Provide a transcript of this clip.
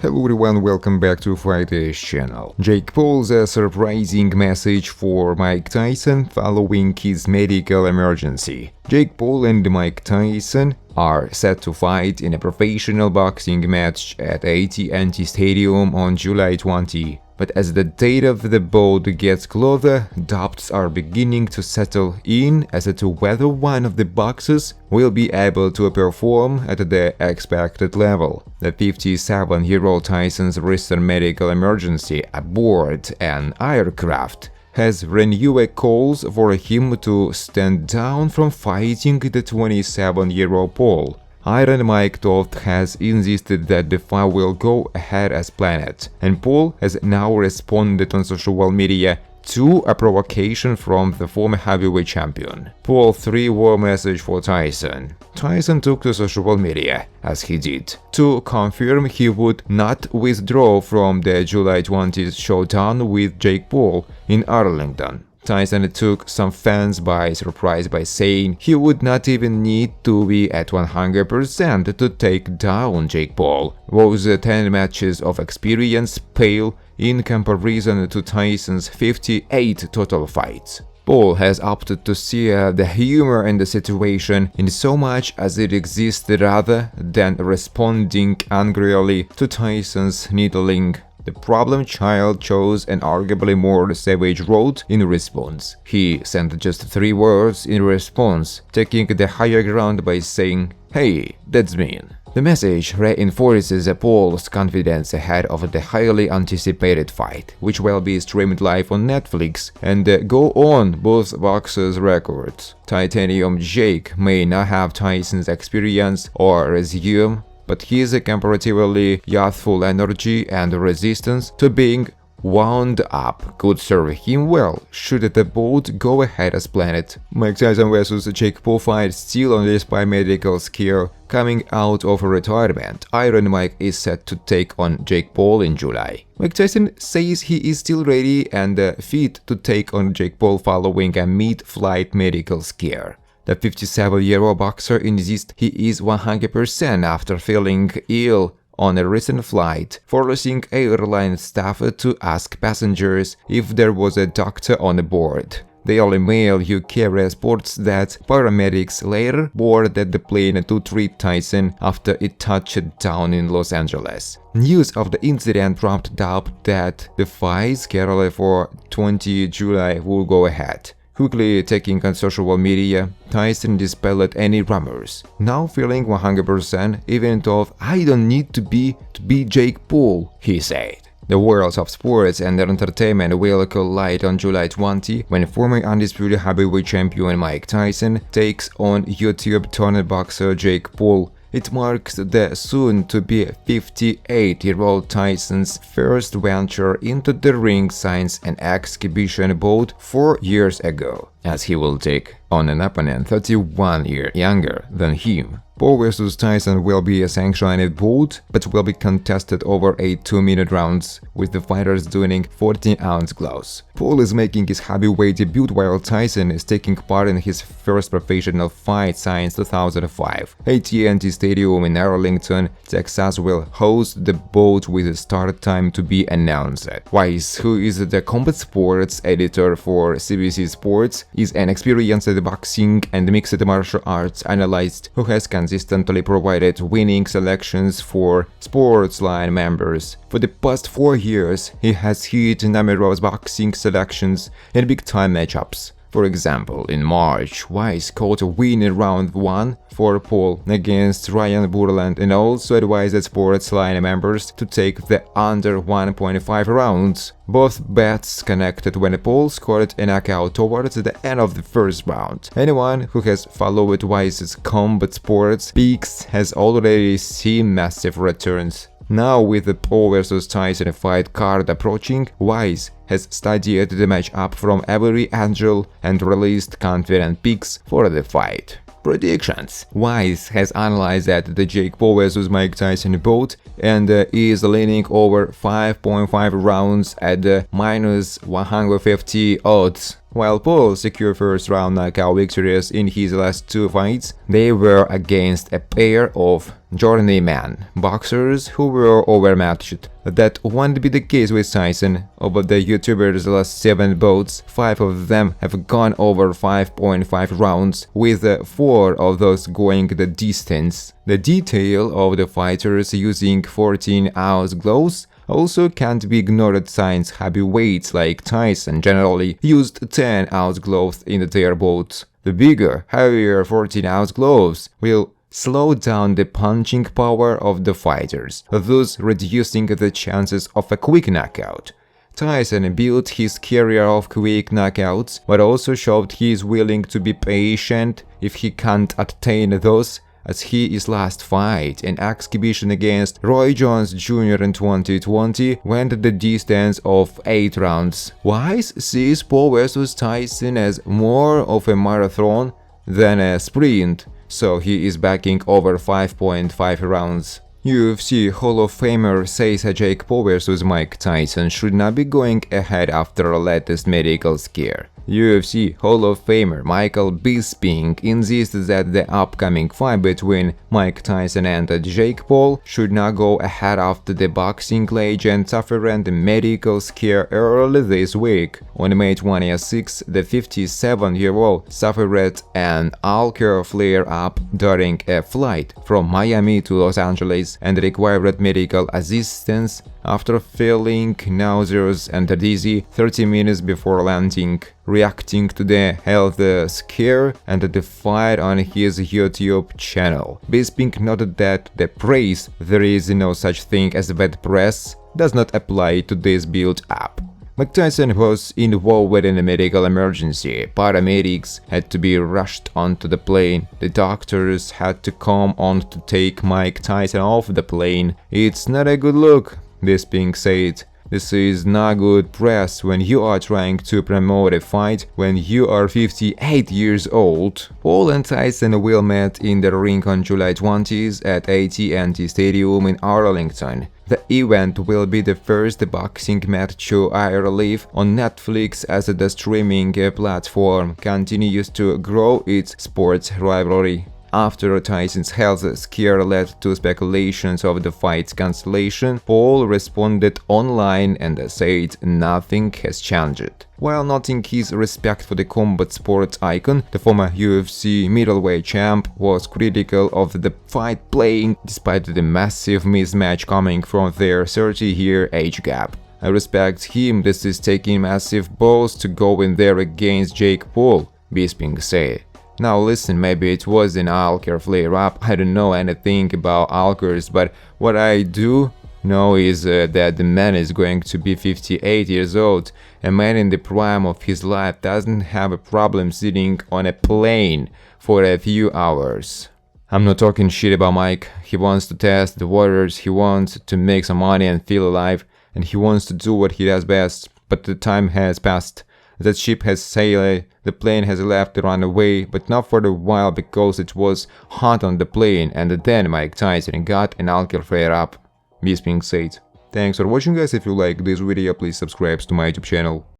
Hello everyone, welcome back to Fighters channel. Jake Paul's a surprising message for Mike Tyson following his medical emergency. Jake Paul and Mike Tyson are set to fight in a professional boxing match at AT&T Stadium on July 20. But as the date of the bout gets closer, doubts are beginning to settle in as to whether one of the boxers will be able to perform at the expected level. The 57-year-old Tyson's recent medical emergency aboard an aircraft has renewed calls for him to stand down from fighting the 27-year-old Paul. Iron Mike Toth has insisted that the fight will go ahead as planned, and Paul has now responded on social media to a provocation from the former heavyweight champion. Paul 3-word message for Tyson. Tyson took to social media, as he did, to confirm he would not withdraw from the July 20th showdown with Jake Paul in Arlington. Tyson took some fans by surprise by saying he would not even need to be at 100% to take down Jake Paul. Those 10 matches of experience pale in comparison to Tyson's 58 total fights. Paul has opted to see the humor in the situation in so much as it exists rather than responding angrily to Tyson's needling. The problem child chose an arguably more savage road in response. He sent just 3 words in response, taking the higher ground by saying, "Hey, that's mean." The message reinforces Paul's confidence ahead of the highly anticipated fight, which will be streamed live on Netflix and go on both boxers' records. Titanium Jake may not have Tyson's experience or resume, but his comparatively youthful energy and resistance to being wound up could serve him well should the bout go ahead as planned. Mike Tyson vs Jake Paul fight still on this by medical scare. Coming out of retirement, Iron Mike is set to take on Jake Paul in July. Mike Tyson says he is still ready and fit to take on Jake Paul following a mid-flight medical scare. The 57-year-old boxer insists he is 100% after feeling ill on a recent flight, forcing airline staff to ask passengers if there was a doctor on board. The Daily Mail UK reports that paramedics later boarded the plane to treat Tyson after it touched down in Los Angeles. News of the incident prompted doubt that the fight scheduled for 20 July will go ahead. Quickly taking on social media, Tyson dispelled any rumors. Now feeling 100%, even though I don't need to be Jake Paul, he said. The worlds of sports and entertainment will collide on July 20 when former undisputed heavyweight champion Mike Tyson takes on YouTube-turned boxer Jake Paul. It marks the soon-to-be 58-year-old Tyson's first venture into the ring since an exhibition bout 4 years ago, as he will take on an opponent 31 years younger than him. Paul vs Tyson will be a sanctioned bout, but will be contested over 8 2-minute rounds, with the fighters donning 14-ounce gloves. Paul is making his heavyweight debut while Tyson is taking part in his first professional fight since 2005. AT&T Stadium in Arlington, Texas will host the bout with a start time to be announced. Weiss, who is the combat sports editor for CBC Sports, is an experienced boxing and mixed martial arts analyst who has consistently provided winning selections for Sportsline members. For the past 4 years, he has hit numerous boxing selections in big-time matchups. For example, in March, Weiss caught a win in round 1 for Paul against Ryan Burland and also advised Sportsline members to take the under 1.5 rounds. Both bets connected when Paul scored a knockout towards the end of the first round. Anyone who has followed Weiss's combat sports picks has already seen massive returns. Now, with the Paul vs Tyson fight card approaching, Weiss has studied the matchup from every angle and released confident picks for the fight. Predictions. Weiss has analyzed that the Jake Paul vs Mike Tyson bout and is leaning over 5.5 rounds at -150 odds. While Paul secured first-round knockout victories in his last 2 fights, they were against a pair of journeyman boxers who were overmatched. That won't be the case with Tyson. Over the YouTuber's last 7 bouts, 5 of them have gone over 5.5 rounds, with 4 of those going the distance. The detail of the fighters using 14-ounce gloves also can't be ignored, since heavyweights like Tyson generally used 10-ounce gloves in their bouts. The bigger, heavier 14-ounce gloves will slow down the punching power of the fighters, thus reducing the chances of a quick knockout. Tyson built his career off quick knockouts, but also showed he is willing to be patient if he can't attain those, as his last fight, an exhibition against Roy Jones Jr. in 2020, went the distance of 8 rounds. Wise sees Paul vs. Tyson as more of a marathon than a sprint, so he is backing over 5.5 rounds. UFC Hall of Famer says Jake Paul vs. Mike Tyson should not be going ahead after a latest medical scare. UFC Hall of Famer Michael Bisping insists that the upcoming fight between Mike Tyson and Jake Paul should not go ahead after the boxing legend suffered a medical scare early this week. On May 26, the 57-year-old suffered an alcohol flare-up during a flight from Miami to Los Angeles and required medical assistance after feeling nauseous and dizzy 30 minutes before landing. Reacting to the health scare and the fight on his YouTube channel, Bisping noted that the praise "there is no such thing as bad press" does not apply to this build-up. Mike Tyson was involved in a medical emergency. Paramedics had to be rushed onto the plane. The doctors had to come on to take Mike Tyson off the plane. "It's not a good look," Bisping said. "This is not good press when you are trying to promote a fight when you are 58 years old." Paul and Tyson will meet in the ring on July 20th at AT&T Stadium in Arlington. The event will be the first boxing match to air live on Netflix as the streaming platform continues to grow its sports rivalry. After Tyson's health scare led to speculations of the fight's cancellation, Paul responded online and said nothing has changed. While noting his respect for the combat sports icon, the former UFC middleweight champ was critical of the fight playing despite the massive mismatch coming from their 30-year age gap. "I respect him, this is taking massive balls to go in there against Jake Paul," Bisping said. "Now listen, maybe it was an alcohol flare-up, I don't know anything about alcohols, but what I do know is that the man is going to be 58 years old. A man in the prime of his life doesn't have a problem sitting on a plane for a few hours." I'm not talking shit about Mike. He wants to test the waters, he wants to make some money and feel alive, and he wants to do what he does best, but the time has passed. That ship has sailed, the plane has left the runway, but not for a while because it was hot on the plane, and then Mike Tyson got an alcohol flare-up, Bisping said. Thanks for watching guys, if you like this video please subscribe to my YouTube channel.